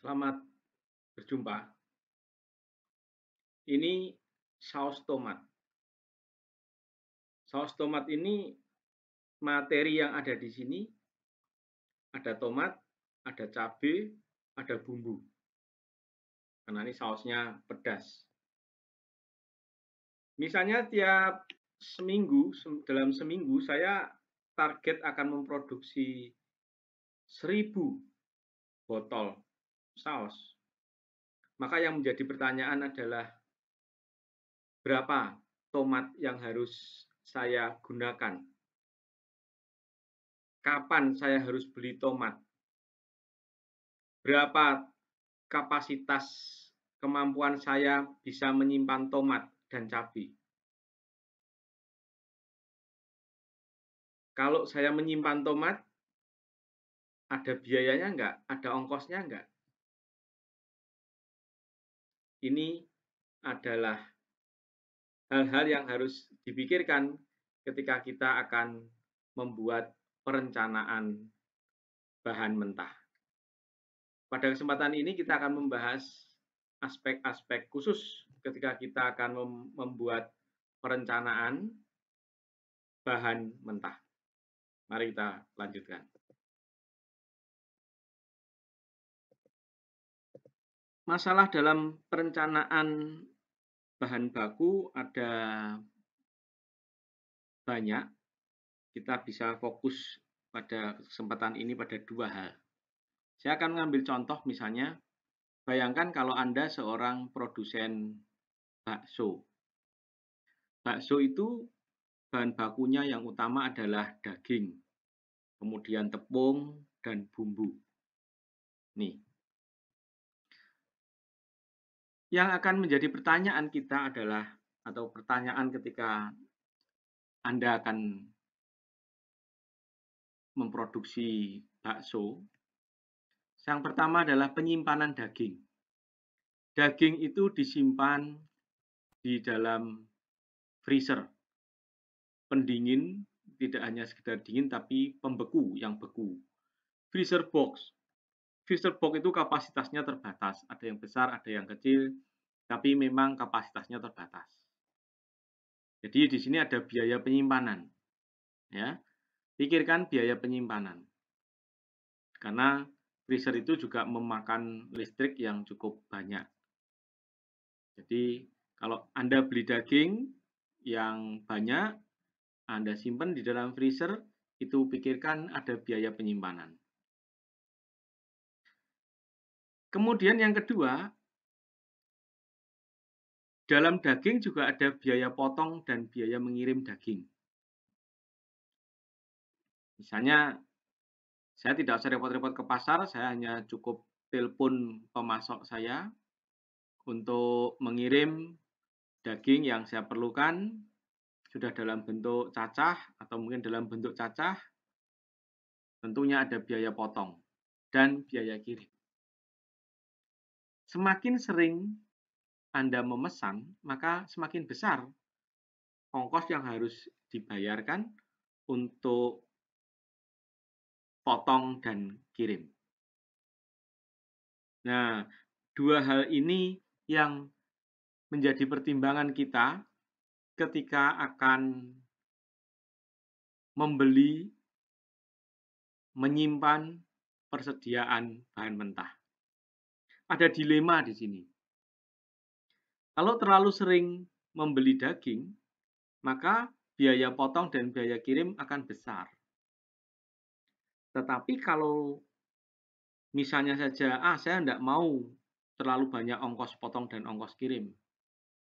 Selamat berjumpa. Ini saus tomat. Saus tomat ini materi yang ada di sini ada tomat, ada cabai, ada bumbu. Karena ini sausnya pedas. Misalnya dalam seminggu saya target akan memproduksi 1000 botol saus. Maka yang menjadi pertanyaan adalah berapa tomat yang harus saya gunakan? Kapan saya harus beli tomat? Berapa kapasitas kemampuan saya bisa menyimpan tomat dan cabai? Kalau saya menyimpan tomat, ada biayanya enggak? Ada ongkosnya enggak? Ini adalah hal-hal yang harus dipikirkan ketika kita akan membuat perencanaan bahan mentah. Pada kesempatan ini kita akan membahas aspek-aspek khusus ketika kita akan membuat perencanaan bahan mentah. Mari kita lanjutkan. Masalah dalam perencanaan bahan baku ada banyak. Kita bisa fokus pada kesempatan ini pada dua hal. Saya akan mengambil contoh misalnya, bayangkan kalau Anda seorang produsen bakso. Bakso itu bahan bakunya yang utama adalah daging, kemudian tepung, dan bumbu. Nih, yang akan menjadi pertanyaan kita adalah, atau pertanyaan ketika Anda akan memproduksi bakso, yang pertama adalah penyimpanan daging. Daging itu disimpan di dalam freezer, pendingin, tidak hanya sekedar dingin, tapi pembeku yang beku. Freezer box. Freezer box itu kapasitasnya terbatas, ada yang besar, ada yang kecil, tapi memang kapasitasnya terbatas. Jadi di sini ada biaya penyimpanan. Ya, pikirkan biaya penyimpanan. Karena freezer itu juga memakan listrik yang cukup banyak. Jadi kalau Anda beli daging yang banyak, Anda simpan di dalam freezer, itu pikirkan ada biaya penyimpanan. Kemudian yang kedua, dalam daging juga ada biaya potong dan biaya mengirim daging. Misalnya, saya tidak usah repot-repot ke pasar, saya hanya cukup telepon pemasok saya untuk mengirim daging yang saya perlukan, sudah dalam bentuk cacah atau mungkin dalam bentuk cacah, tentunya ada biaya potong dan biaya kirim. Semakin sering Anda memesan, maka semakin besar ongkos yang harus dibayarkan untuk potong dan kirim. Nah, dua hal ini yang menjadi pertimbangan kita ketika akan membeli, menyimpan persediaan bahan mentah. Ada dilema di sini. Kalau terlalu sering membeli daging, maka biaya potong dan biaya kirim akan besar. Tetapi kalau misalnya saja, saya tidak mau terlalu banyak ongkos potong dan ongkos kirim.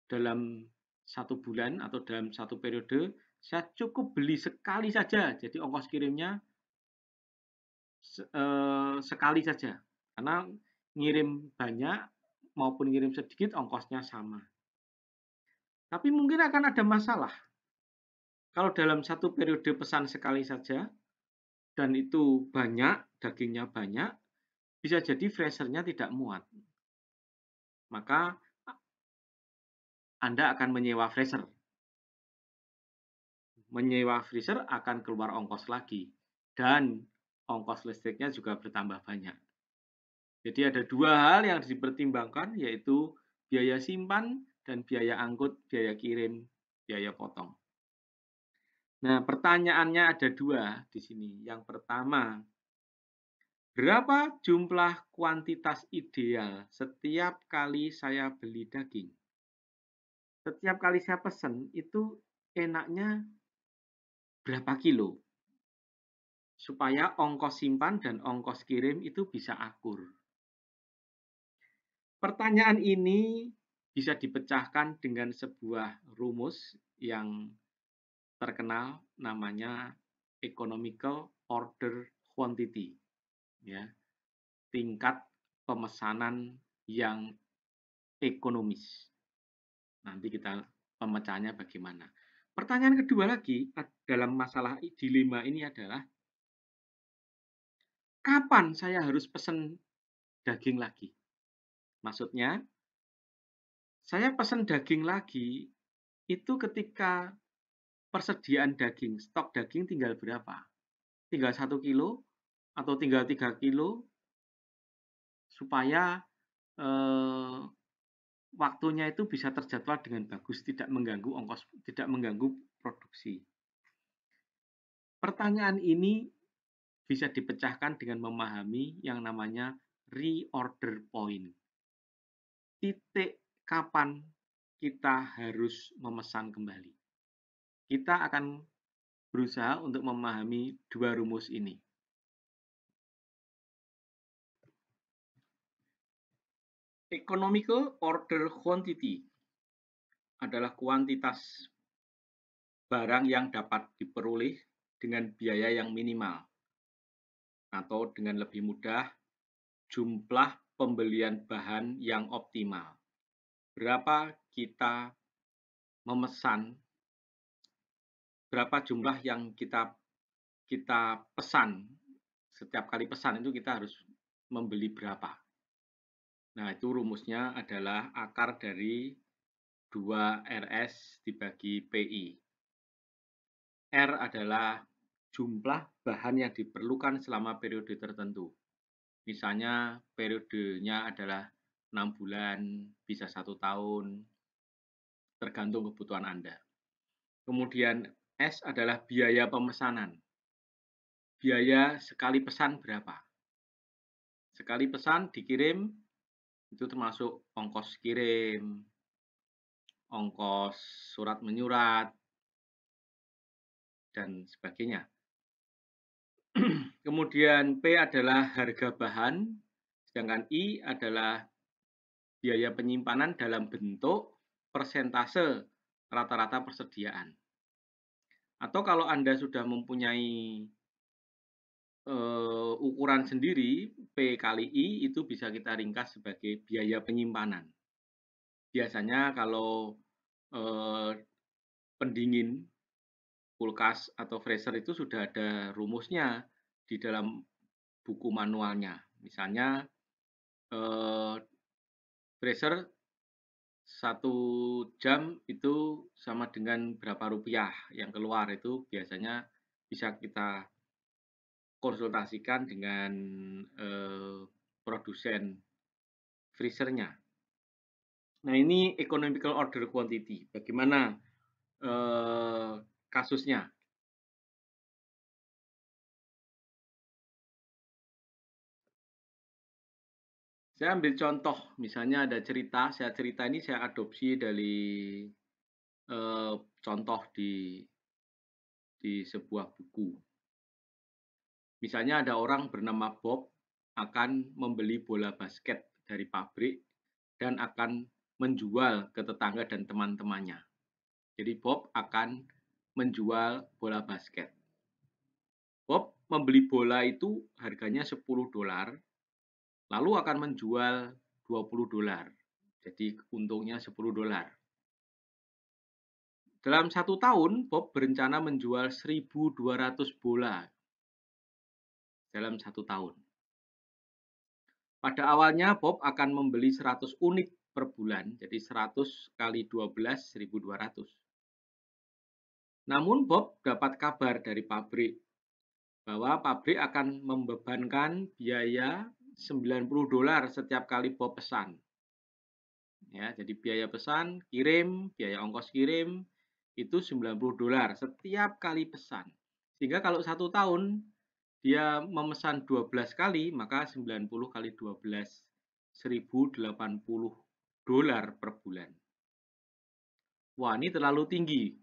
Dalam 1 bulan atau dalam 1 periode, saya cukup beli sekali saja. Jadi ongkos kirimnya sekali saja. Karena ngirim banyak maupun ngirim sedikit ongkosnya sama. Tapi mungkin akan ada masalah. Kalau dalam 1 periode pesan sekali saja, dan itu banyak, dagingnya banyak, bisa jadi freezer-nya tidak muat. Maka Anda akan menyewa freezer. Menyewa freezer akan keluar ongkos lagi. Dan ongkos listriknya juga bertambah banyak. Jadi ada dua hal yang dipertimbangkan, yaitu biaya simpan dan biaya angkut, biaya kirim, biaya potong. Nah, pertanyaannya ada dua di sini. Yang pertama, berapa jumlah kuantitas ideal setiap kali saya beli daging? Setiap kali saya pesen, itu enaknya berapa kilo? Supaya ongkos simpan dan ongkos kirim itu bisa akur. Pertanyaan ini bisa dipecahkan dengan sebuah rumus yang terkenal, namanya economical order quantity, ya, tingkat pemesanan yang ekonomis. Nanti kita pemecahannya bagaimana. Pertanyaan kedua lagi dalam masalah dilema ini adalah, kapan saya harus pesan daging lagi? Maksudnya, saya pesan daging lagi itu ketika persediaan daging, stok daging tinggal berapa? Tinggal 1 kilo atau tinggal 3 kilo, supaya waktunya itu bisa terjadwal dengan bagus, tidak mengganggu ongkos, tidak mengganggu produksi. Pertanyaan ini bisa dipecahkan dengan memahami yang namanya reorder point. Titik kapan kita harus memesan kembali. Kita akan berusaha untuk memahami dua rumus ini. Economical order quantity adalah kuantitas barang yang dapat diperoleh dengan biaya yang minimal, atau dengan lebih mudah, jumlah pembelian bahan yang optimal. Berapa kita memesan, berapa jumlah yang kita pesan. Setiap kali pesan itu kita harus membeli berapa. Nah, itu rumusnya adalah akar dari 2RS dibagi PI. R adalah jumlah bahan yang diperlukan selama periode tertentu. Misalnya periodenya adalah 6 bulan, bisa 1 tahun, tergantung kebutuhan Anda. Kemudian S adalah biaya pemesanan. Biaya sekali pesan berapa? Sekali pesan dikirim, itu termasuk ongkos kirim, ongkos surat menyurat, dan sebagainya. Kemudian P adalah harga bahan, sedangkan I adalah biaya penyimpanan dalam bentuk persentase rata-rata persediaan. Atau kalau Anda sudah mempunyai ukuran sendiri, P kali I itu bisa kita ringkas sebagai biaya penyimpanan. Biasanya kalau pendingin, kulkas atau freezer itu sudah ada rumusnya di dalam buku manualnya. Misalnya freezer 1 jam itu sama dengan berapa rupiah yang keluar, itu biasanya bisa kita konsultasikan dengan produsen freezernya. Nah, ini economical order quantity. Bagaimana kasusnya? Saya ambil contoh, misalnya ada cerita, cerita ini saya adopsi dari contoh di sebuah buku. Misalnya ada orang bernama Bob akan membeli bola basket dari pabrik dan akan menjual ke tetangga dan teman-temannya. Jadi Bob akan menjual bola basket. Bob membeli bola itu harganya $10, lalu akan menjual $20. Jadi untungnya $10. Dalam 1 tahun, Bob berencana menjual 1.200 bola dalam 1 tahun. Pada awalnya Bob akan membeli 100 unit per bulan, jadi 100 kali 12, 1.200. Namun Bob dapat kabar dari pabrik bahwa pabrik akan membebankan biaya $90 setiap kali Bob pesan. Ya, jadi biaya pesan, kirim, biaya ongkos kirim itu $90 setiap kali pesan. Sehingga kalau 1 tahun dia memesan 12 kali, maka 90 kali 12, $1.080 per bulan. Wah, ini terlalu tinggi.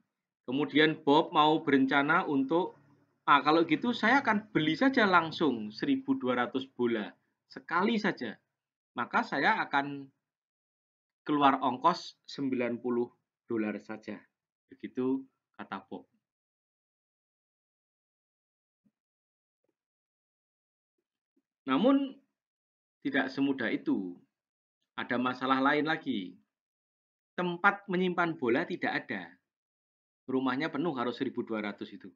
Kemudian Bob mau berencana untuk, kalau gitu saya akan beli saja langsung 1.200 bola. Sekali saja. Maka saya akan keluar ongkos $90 saja. Begitu kata Bob. Namun tidak semudah itu. Ada masalah lain lagi. Tempat menyimpan bola tidak ada. Rumahnya penuh harus 1.200 itu.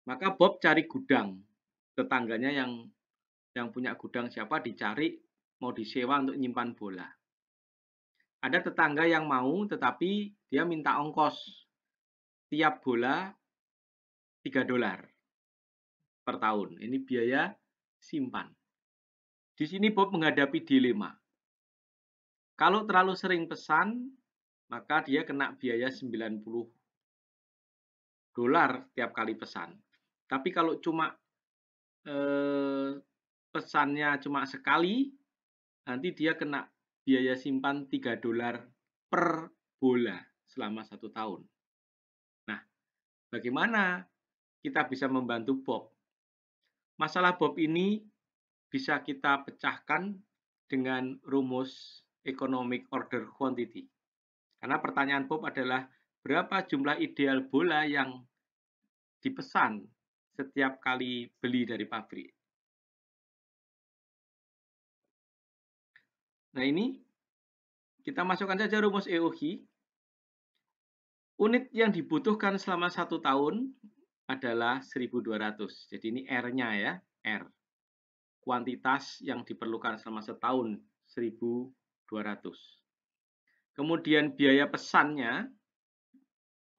Maka Bob cari gudang. Tetangganya yang punya gudang siapa dicari, mau disewa untuk nyimpan bola. Ada tetangga yang mau, tetapi dia minta ongkos tiap bola $3 per tahun. Ini biaya simpan. Di sini Bob menghadapi dilema. Kalau terlalu sering pesan, maka dia kena biaya $90 tiap kali pesan. Tapi kalau cuma pesannya cuma sekali, nanti dia kena biaya simpan $3 per bola selama 1 tahun. Nah, bagaimana kita bisa membantu Bob? Masalah Bob ini bisa kita pecahkan dengan rumus economic order quantity. Karena pertanyaan Bob adalah berapa jumlah ideal bola yang dipesan setiap kali beli dari pabrik. Nah, ini kita masukkan saja rumus EOQ. Unit yang dibutuhkan selama 1 tahun adalah 1.200. Jadi ini R-nya ya, R. Kuantitas yang diperlukan selama setahun 1.200. Kemudian biaya pesannya,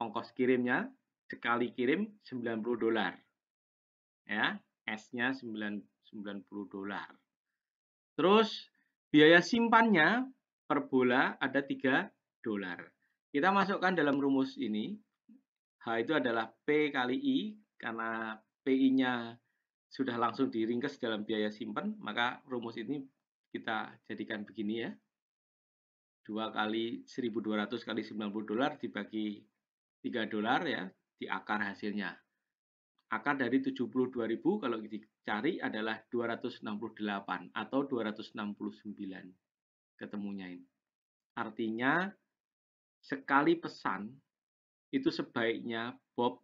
ongkos kirimnya, sekali kirim $90. Ya, S-nya $90. Terus biaya simpannya per bola ada $3. Kita masukkan dalam rumus ini. H itu adalah P kali I, karena PI-nya sudah langsung diringkas dalam biaya simpan, maka rumus ini kita jadikan begini ya. 2 kali 1.200 kali $90 dibagi $3 ya, di akar hasilnya. Akar dari 72.000 kalau dicari adalah 268 atau 269 ketemunya ini. Artinya sekali pesan itu sebaiknya Bob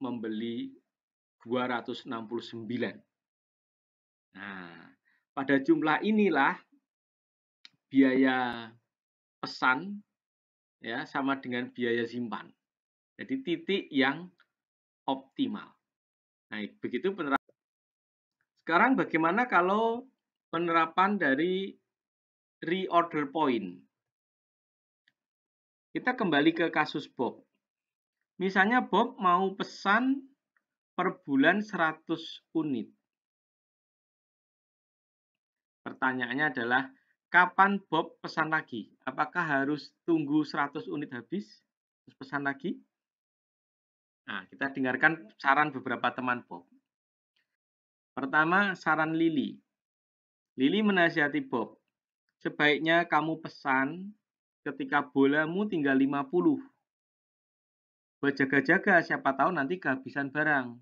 membeli 269. Nah, pada jumlah inilah biaya pesan ya sama dengan biaya simpan. Jadi titik yang optimal. Nah, begitu penerapan. Sekarang bagaimana kalau penerapan dari reorder point? Kita kembali ke kasus Bob. Misalnya Bob mau pesan per bulan 100 unit. Pertanyaannya adalah, kapan Bob pesan lagi? Apakah harus tunggu 100 unit habis, terus pesan lagi? Nah, kita dengarkan saran beberapa teman Bob. Pertama, saran Lily. Lily menasihati Bob, sebaiknya kamu pesan ketika bolamu tinggal 50. Berjaga-jaga, siapa tahu nanti kehabisan barang.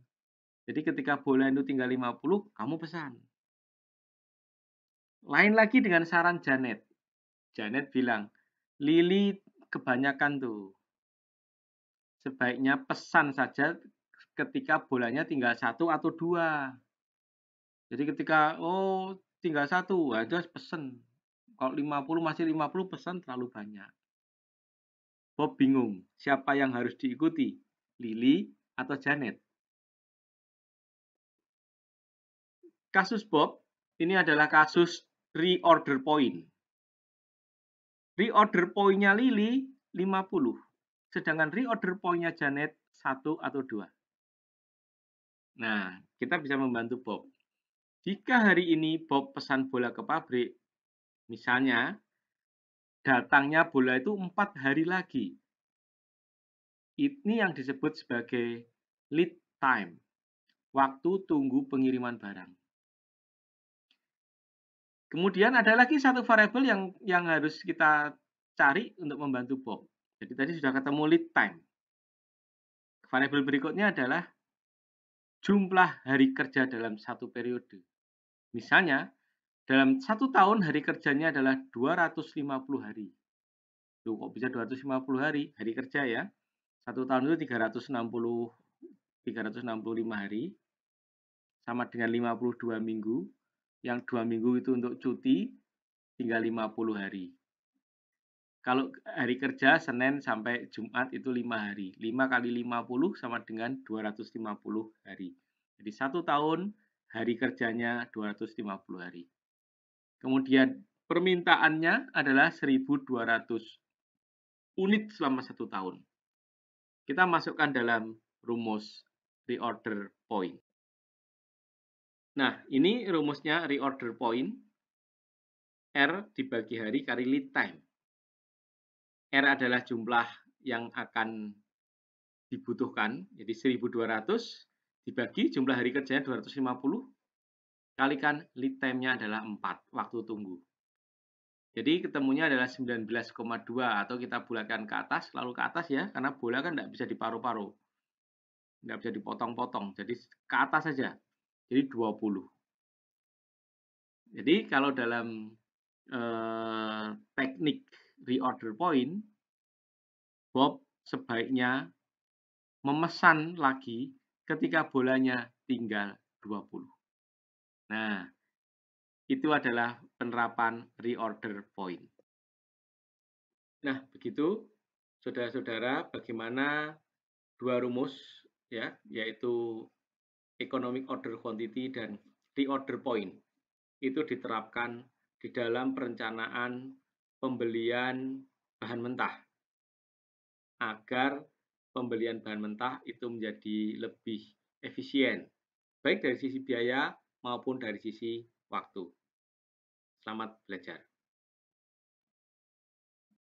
Jadi ketika bola itu tinggal 50, kamu pesan. Lain lagi dengan saran Janet. Janet bilang, Lily kebanyakan tuh. Sebaiknya pesan saja ketika bolanya tinggal 1 atau 2. Jadi ketika, tinggal 1, itu harus pesan. Kalau 50 masih 50 pesan terlalu banyak. Bob bingung, siapa yang harus diikuti? Lily atau Janet? Kasus Bob ini adalah kasus reorder point. Reorder point-nya Lily 50, sedangkan reorder point-nya Janet 1 atau 2. Nah, kita bisa membantu Bob. Jika hari ini Bob pesan bola ke pabrik, misalnya datangnya bola itu 4 hari lagi. Ini yang disebut sebagai lead time, waktu tunggu pengiriman barang. Kemudian ada lagi satu variabel yang harus kita cari untuk membantu Bob. Jadi tadi sudah ketemu lead time. Variabel berikutnya adalah jumlah hari kerja dalam satu periode. Misalnya, dalam 1 tahun hari kerjanya adalah 250 hari. Loh, kok bisa 250 hari? Hari kerja ya. 1 tahun itu 365 hari, sama dengan 52 minggu. Yang 2 minggu itu untuk cuti, tinggal 50 hari. Kalau hari kerja Senin sampai Jumat itu 5 hari. 5 kali 50 sama dengan 250 hari. Jadi 1 tahun hari kerjanya 250 hari. Kemudian permintaannya adalah 1.200 unit selama 1 tahun. Kita masukkan dalam rumus reorder point. Nah, ini rumusnya reorder point. R dibagi hari kali lead time. R adalah jumlah yang akan dibutuhkan, jadi 1.200 dibagi jumlah hari kerjanya 250, kalikan lead time-nya adalah 4, waktu tunggu. Jadi ketemunya adalah 19,2 atau kita bulatkan ke atas, lalu ke atas ya, karena bola kan tidak bisa diparuh-paruh. Nggak bisa dipotong-potong, jadi ke atas saja. Jadi 20. Jadi kalau dalam teknik reorder point, Bob sebaiknya memesan lagi ketika bolanya tinggal 20. Nah, itu adalah penerapan reorder point. Nah, begitu saudara-saudara bagaimana dua rumus ya, yaitu economic order quantity dan reorder point itu diterapkan di dalam perencanaan pembelian bahan mentah agar pembelian bahan mentah itu menjadi lebih efisien, baik dari sisi biaya maupun dari sisi waktu. Selamat belajar.